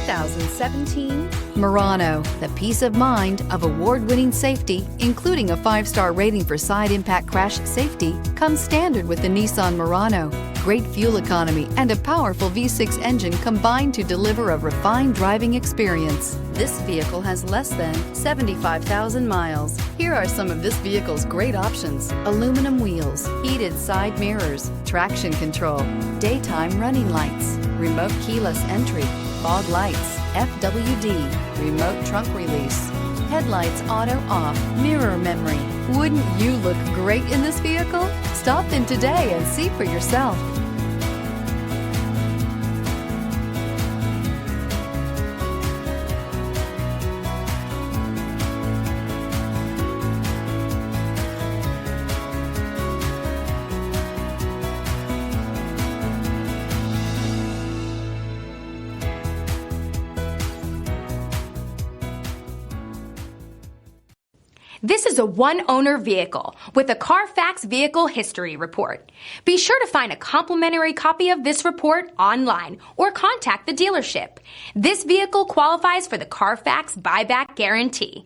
2017 Murano. The peace of mind of award-winning safety, including a 5-star rating for side impact crash safety, comes standard with the Nissan Murano. Great fuel economy and a powerful V6 engine combine to deliver a refined driving experience. This vehicle has less than 75,000 miles. Here are some of this vehicle's great options: aluminum wheels, heated side mirrors, traction control, daytime running lights, remote keyless entry, fog lights, FWD, remote trunk release, headlights auto off, mirror memory. Wouldn't you look great in this vehicle? Stop in today and see for yourself. This is a one-owner vehicle with a CarFax Vehicle History Report. Be sure to find a complimentary copy of this report online or contact the dealership. This vehicle qualifies for the CarFax Buyback Guarantee.